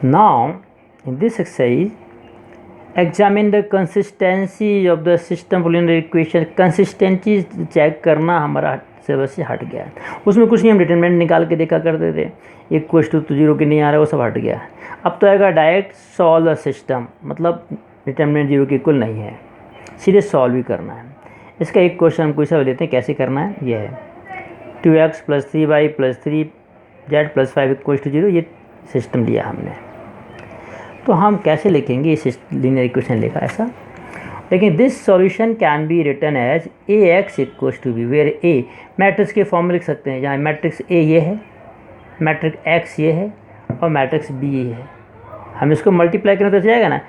Now, in this exercise, examine the consistency of the system polynomial equation. Consistency check करना हमारा syllabus से हट गया है. उसमें कुछ नहीं, हम डिटरमिनेंट निकाल के देखा करते थे, इक्वल टू जीरो के नहीं आ रहा, वो सब हट गया. अब तो आएगा डायरेक्ट सॉल्व द सिस्टम, मतलब डिटरमिनेंट जीरो के इक्वल नहीं है, सीधे सॉल्व ही करना है. इसका एक क्वेश्चन हम कोई सा लेते हैं, कैसे करना है. यह है 2x + 3y + 3z + 5 = 0. ये सिस्टम लिया हमने, तो हम कैसे लिखेंगे. इस लीनियर इक्वेशन लिखा ऐसा, लेकिन this solution can be written as ax = b, where a matrix के फॉर्म में लिख सकते हैं. जहाँ मैट्रिक्स a ये है, मैट्रिक्स x ये है और मैट्रिक्स b ये है. हम इसको मल्टीप्लाई करें तो जाएगा ना,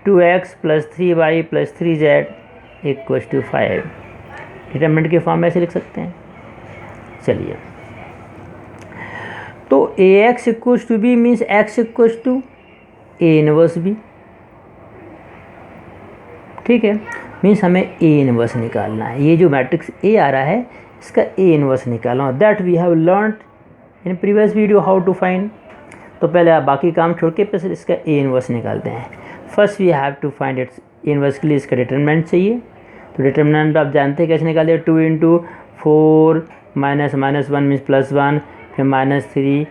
2x + 3y + 3z = 5. डिटरमिनेंट के फॉर्म में ऐसे लिख सकते हैं. चलिए, तो ax = b means x = a inverse b. ठीक है, मीन्स हमें a इनवर्स निकालना है. ये जो मैट्रिक्स a आ रहा है, इसका a इनवर्स निकालना. That we have learned in previous video how to find. तो पहले आप बाकी काम छोड़ के फिर इसका a इनवर्स निकालते हैं. First we have to find its inverse के लिए इसका डिटरमिनेंट चाहिए. तो डिटरमिनेंट आप जानते हैं कैसे निकालते हैं. 2 × 4 -1 मीन्स +1, फिर -3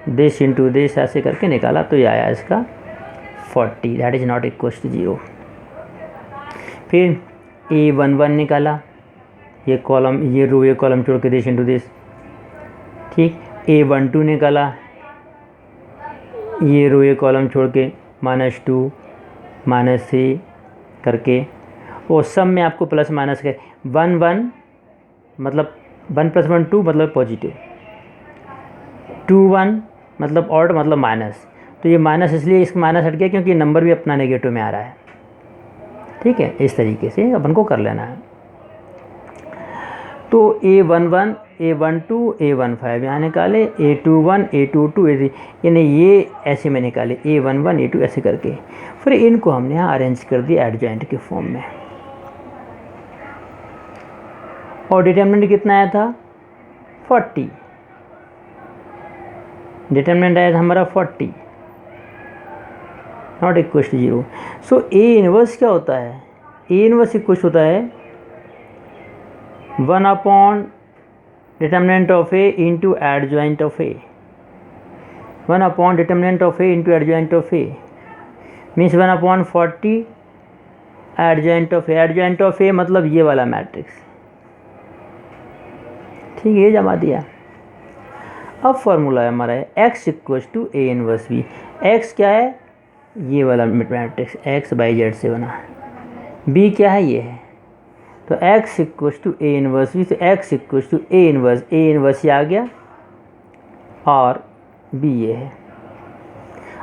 दिस इंटू दिस, ऐसे करके निकाला तो ये आया इसका 40. That is not equal to 0. फिर a11 निकाला, ये कॉलम, ये रो, ये कॉलम छोड़ के दिस इंटू दिस. ठीक, a12 निकाला, ये रो, ये कॉलम छोड़ के -2 -3 करके, और सब में आपको प्लस माइनस के 1 1 मतलब 1 + 1 2 मतलब पॉजिटिव, 2 1 मतलब ऑड मतलब माइनस. तो ये माइनस इसलिए इसका माइनस हट गया क्योंकि नंबर भी अपना नेगेटिव में आ रहा है. ठीक है, इस तरीके से अपन को कर लेना है. तो a11 a12 a15 यहाँ निकाले, a21 a22 यानी ये ऐसे में निकाले, a11 a2 ऐसे करके. फिर इनको हमने यहाँ अरेंज कर दिया एडजॉइंट के फॉर्म में. और डिटरमिनेंट कितना आया था, 40. डिटरमिनेंट आया था हमारा 40, not equal to 0. So a inverse क्या होता है, a इनवर्स इक्वल होता है 1/, determinant of a into adjoint of a. 1/, determinant of a into adjoint of a means 1/40 adjoint of a. Adjoint of a मतलब ये वाला मैट्रिक्स. ठीक है, ये जमा दिया. अब फॉर्मूला है हमारा है x = a inverse b. x क्या है, ये वाला मैट्रिक्स x/z से बना. b क्या है, ये है. तो x = a इनवर्स b. तो x = a इनवर्स ये आ गया और b ये है.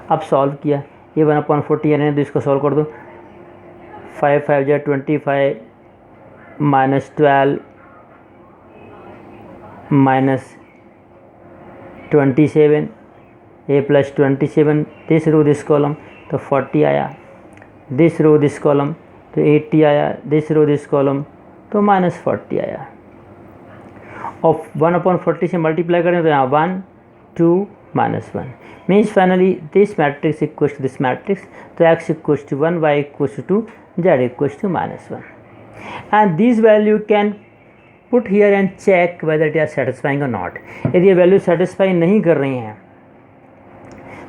अब सॉल्व किया, ये 1/40 रहने तो इसको सॉल्व कर दो. 5 5 × 25 -12 -27 a + 27 this row this column, तो 40 आया. दिस रो दिस कॉलम तो 80 आया. दिस रो दिस कॉलम तो -40 आया. और 1/40 से मल्टीप्लाई करें तो यहाँ 1 2 -1 means finally this matrix equals to this matrix. तो x = 1 y = 2 z = -1. And this value can put here and check whether it are satisfying और नॉट. यदि ये वैल्यू सेटिस्फाई नहीं कर रही हैं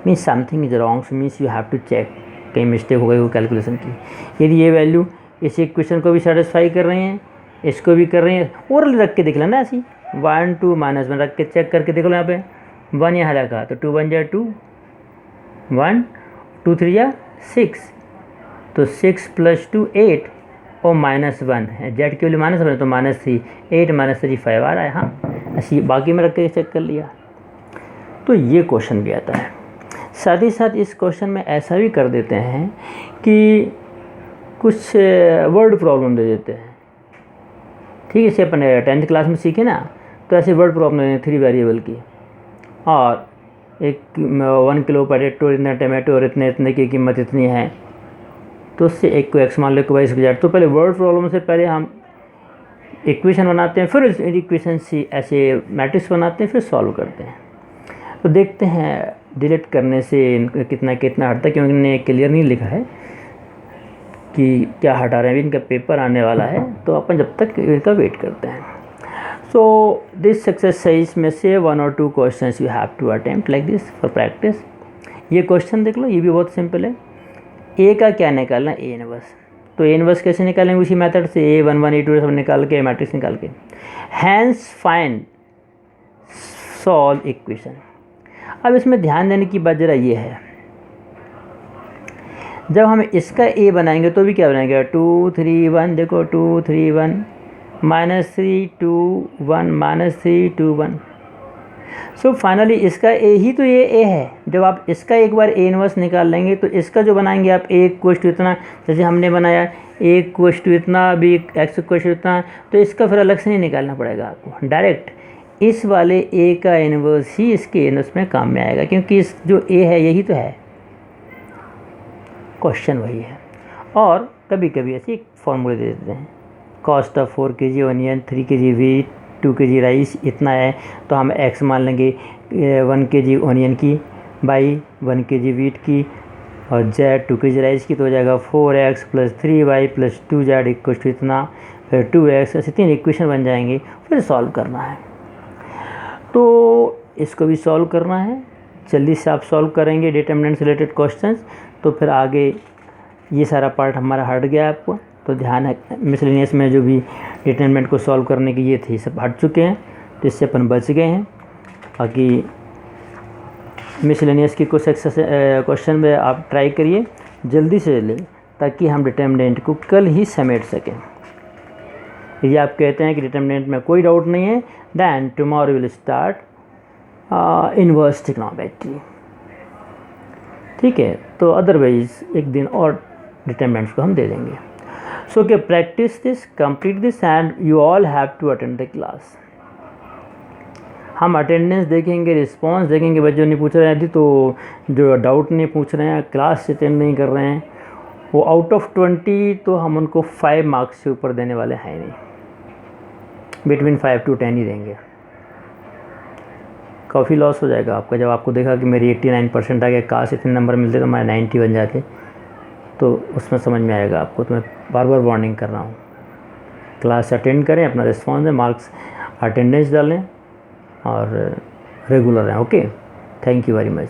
means something is wrong, means you have to check, कहीं mistake हो गई वो कैलकुलेशन की. यदि ये वैल्यू इस इक्वेशन को भी सेटिस्फाई कर रही हैं, इसको भी कर रही हैं, और रख के देख लेना ऐसी 1 2 -1 रख के चेक करके देख लो. यहाँ पे 1 यहाँ रखा तो 2 1 = 2, 1 2 3 = 6, तो 6 + 2 8 और -1 है. जेड के लिए -1 तो -3, 8 -3 5 आ रहा है. हाँ, ऐसी बाकी में रख के चेक कर लिया. तो ये क्वेश्चन भी आता है. साथ ही साथ इस क्वेश्चन में ऐसा भी कर देते हैं कि कुछ वर्ड प्रॉब्लम दे देते हैं. ठीक है, इसे अपन 10th क्लास में सीखे ना, तो ऐसे वर्ड प्रॉब्लम है 3 वेरिएबल की, और 1 किलो पोटैटो, इतना टमाटो और इतने की कीमत इतनी है, तो उससे एक को x मान लो, को y z. तो पहले वर्ड प्रॉब्लम से पहले हम इक्वेशन बनाते हैं, फिर इक्वेशन से ऐसे मैट्रिक्स बनाते हैं, फिर सॉल्व करते हैं. तो देखते हैं डिलीट करने से कितना कितना हटता है, क्योंकि इन्होंने क्लियर नहीं लिखा है कि क्या हटा रहे हैं। अभी इनका पेपर आने वाला है, तो अपन जब तक इनका वेट करते हैं। सो दिस एक्सरसाइज में से 1 और 2 questions you have to attempt like this for practice. ये क्वेश्चन देख लो, ये भी बहुत सिंपल है। ए का क्या निकालना, ए इनवर्स। तो ए इनवर्स कैसे निकालेंगे, उसी मेथड से A11 A22 सब निकाल के मैट्रिक्स निकाल के। Hence find solve equation. अब इसमें ध्यान देने की बात जरा ये है, जब हम इसका ए बनाएंगे तो भी क्या बनाएंगे 2 3 1, देखो 2 3 1 -3 2 1 -3 2 1। सो फाइनली इसका ए ही तो ये ए है। जब आप इसका एक बार ए इनवर्स निकाल लेंगे तो इसका जो बनाएंगे आप ए इक्वल टू इतना, जैसे हमने बनाया ए इक्वल टू इतना, बी एक्स इक्वल टू इतना, तो इसका फिर अलग से नहीं निकालना पड़ेगा आपको, डायरेक्ट इस वाले ए का इनवर्स ही इसके इनवर्स में काम में आएगा, क्योंकि इस जो ए है यही तो है, क्वेश्चन वही है। और कभी कभी ऐसे एक फॉर्मूले दे देते हैं, cost of 4 kg onion, 3 kg wheat, 2 kg rice इतना है, तो हम एक्स मान लेंगे 1 kg ऑनियन की बाई 1 kg वीट की, और जेड 2 kg राइस की, तो हो जाएगा 4x + 3y + 2z equal to इतना, फिर 2x, ऐसे 3 इक्वेशन बन जाएंगे। फिर सॉल्व करना है, तो इसको भी सॉल्व करना है। जल्दी से आप सॉल्व करेंगे डिटरमिनेंट से रिलेटेड क्वेश्चंस, तो फिर आगे ये सारा पार्ट हमारा हट गया आपको। तो ध्यान है, मिसलेनियस में जो भी डिटरमिनेंट को सॉल्व करने की ये थे, सब हट चुके हैं, तो इससे अपन बच गए हैं। बाकी मिसलेनियस की कुछ क्वेश्चन में आप ट्राई करिए, जल्दी से जल्दी, ताकि हम डिटरमिनेंट को कल ही समेट सकें। यदि आप कहते हैं कि डिटरमिनेंट में कोई डाउट नहीं है, then tomorrow will start inverse trigonometry, ठीक है। तो अदरवाइज एक दिन और डिटरमिनेंट्स को हम दे देंगे। सो के practice this, complete this, and you all have to attend the class. हम अटेंडेंस देखेंगे, रिस्पांस देखेंगे, बच्चों ने पूछ रहे हैं, तो जो डाउट नहीं पूछ रहे हैं, क्लास अटेंड नहीं कर रहे हैं, वो आउट ऑफ 20 तो हम उनको 5 मार्क्स से ऊपर देने वाले हैं नहीं, बिटवीन 5 to 10 ही देंगे। काफ़ी लॉस हो जाएगा आपका, जब आपको देखा कि मेरी 89% आ गया, काश इतने नंबर मिलते तो मैं 90 बन जाते, तो उसमें समझ में आएगा आपको। तो मैं बार बार वार्निंग कर रहा हूँ, क्लास अटेंड करें, अपना रिस्पॉन्स दें, मार्क्स अटेंडेंस डालें और रेगुलर हैं। Okay, thank you very much.